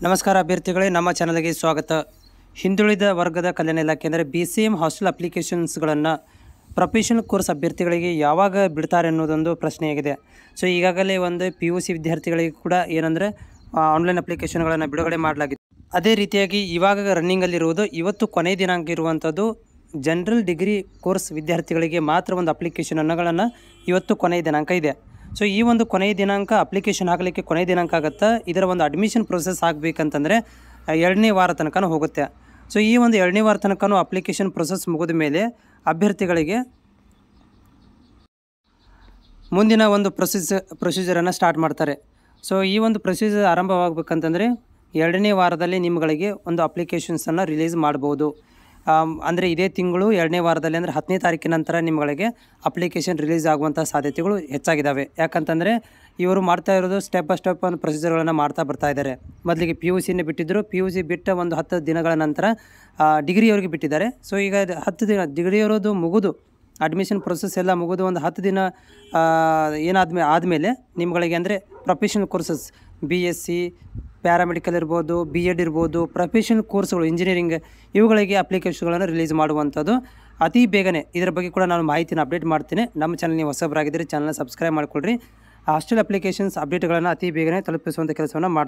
ನಮಸ್ಕಾರ ಅಭ್ಯರ್ಥಿಗಳೇ, ನಮ್ಮ ಚಾನಲ್ಗೆ ಸ್ವಾಗತ. ಹಿಂದುಳಿದ ವರ್ಗದ ಕಲ್ಯಾಣ ಇಲಾಖೆ ಅಂದರೆ BCM ಹಾಸ್ಟೆಲ್ ಅಪ್ಲಿಕೇಶನ್ಸ್ಗಳನ್ನು ಪ್ರೊಫೆಷನಲ್ ಕೋರ್ಸ್ ಅಭ್ಯರ್ಥಿಗಳಿಗೆ ಯಾವಾಗ ಬಿಡ್ತಾರೆ ಅನ್ನೋದೊಂದು ಪ್ರಶ್ನೆಯಾಗಿದೆ. ಸೊ ಈಗಾಗಲೇ ಒಂದು PUC ವಿದ್ಯಾರ್ಥಿಗಳಿಗೆ ಕೂಡ ಏನಂದರೆ ಆನ್ಲೈನ್ ಅಪ್ಲಿಕೇಶನ್ಗಳನ್ನು ಬಿಡುಗಡೆ ಮಾಡಲಾಗಿದೆ. ಅದೇ ರೀತಿಯಾಗಿ ಇವಾಗ ರನ್ನಿಂಗಲ್ಲಿರುವುದು ಇವತ್ತು ಕೊನೆಯ ದಿನಾಂಕ ಇರುವಂಥದ್ದು ಜನರಲ್ ಡಿಗ್ರಿ ಕೋರ್ಸ್ ವಿದ್ಯಾರ್ಥಿಗಳಿಗೆ ಮಾತ್ರ ಒಂದು ಅಪ್ಲಿಕೇಶನ್ಗಳನ್ನು ಇವತ್ತು ಕೊನೆಯ ದಿನಾಂಕ ಇದೆ. ಸೊ ಈ ಒಂದು ಕೊನೆಯ ದಿನಾಂಕ ಅಪ್ಲಿಕೇಶನ್ ಹಾಕಲಿಕ್ಕೆ ಕೊನೆಯ ದಿನಾಂಕ ಆಗುತ್ತೆ. ಇದರ ಒಂದು ಅಡ್ಮಿಷನ್ ಪ್ರೊಸೆಸ್ ಆಗಬೇಕಂತಂದರೆ 2ನೇ ವಾರ ತನಕ ಹೋಗುತ್ತೆ. ಸೊ ಈ ಒಂದು 2ನೇ ವಾರ ತನಕ ಅಪ್ಲಿಕೇಶನ್ ಪ್ರೊಸೆಸ್ ಮುಗಿದ ಮೇಲೆ ಅಭ್ಯರ್ಥಿಗಳಿಗೆ ಮುಂದಿನ ಒಂದು ಪ್ರೊಸೀಜರನ್ನು ಸ್ಟಾರ್ಟ್ ಮಾಡ್ತಾರೆ. ಸೊ ಈ ಒಂದು ಪ್ರೊಸೀಜರ್ ಆರಂಭವಾಗಬೇಕಂತಂದರೆ 2ನೇ ವಾರದಲ್ಲಿ ನಿಮ್ಮಗಳಿಗೆ ಒಂದು ಅಪ್ಲಿಕೇಶನ್ಸನ್ನು ರಿಲೀಸ್ ಮಾಡ್ಬೋದು. ಅಂದರೆ ಇದೇ ತಿಂಗಳು 2ನೇ ವಾರದಲ್ಲಿ ಅಂದರೆ 10ನೇ ತಾರೀಕಿನ ನಂತರ ನಿಮ್ಮಗಳಿಗೆ ಅಪ್ಲಿಕೇಶನ್ ರಿಲೀಸ್ ಆಗುವಂಥ ಸಾಧ್ಯತೆಗಳು ಹೆಚ್ಚಾಗಿದ್ದಾವೆ. ಯಾಕಂತಂದರೆ ಇವರು ಮಾಡ್ತಾ ಇರೋದು ಸ್ಟೆಪ್ ಬೈ ಸ್ಟೆಪ್ ಒಂದು ಪ್ರೊಸೀಜರ್ಗಳನ್ನು ಮಾಡ್ತಾ ಬರ್ತಾ ಇದ್ದಾರೆ. ಮೊದಲಿಗೆ PUCನೇ ಬಿಟ್ಟಿದ್ದರು. PUC ಬಿಟ್ಟ ಒಂದು 10 ದಿನಗಳ ನಂತರ ಡಿಗ್ರಿಯವರಿಗೆ ಬಿಟ್ಟಿದ್ದಾರೆ. ಸೊ ಈಗ 10 ದಿನ ಡಿಗ್ರಿಯವರದು ಮುಗಿದು ಅಡ್ಮಿಷನ್ ಪ್ರೊಸೆಸ್ ಎಲ್ಲ ಮುಗಿದು ಒಂದು 10 ದಿನ ಆದಮೇಲೆ ನಿಮ್ಮಗಳಿಗೆ ಅಂದರೆ ಪ್ರೊಫೆಷನಲ್ ಕೋರ್ಸಸ್ BSc ಪ್ಯಾರಾಮೆಡಿಕಲ್ ಇರ್ಬೋದು, B.Ed ಇರ್ಬೋದು, ಪ್ರೊಫೆಷನಲ್ ಕೋರ್ಸ್ಗಳು ಇಂಜಿನಿಯರಿಂಗ್ ಇವುಗಳಿಗೆ ಅಪ್ಲಿಕೇಶನ್ಗಳನ್ನು ರಿಲೀಸ್ ಮಾಡುವಂಥದ್ದು ಅತಿ ಬೇಗನೆ. ಇದರ ಬಗ್ಗೆ ಕೂಡ ನಾನು ಮಾಹಿತಿನ ಅಪ್ಡೇಟ್ ಮಾಡ್ತೀನಿ. ನಮ್ಮ ಚಾನಲ್ ನೀವು ಹೊಸಬರಾಗಿದ್ದರೆ ಚಾನಲ್ನ ಸಬ್ಸ್ಕ್ರೈಬ್ ಮಾಡಿಕೊಳ್ಳ್ರಿ. ಹಾಸ್ಟೆಲ್ ಅಪ್ಲಿಕೇಶನ್ಸ್ ಅಪ್ಡೇಟ್ಗಳನ್ನು ಅತಿ ಬೇಗನೆ ತಲುಪಿಸುವಂಥ ಕೆಲಸವನ್ನು ಮಾಡ್ತೀನಿ.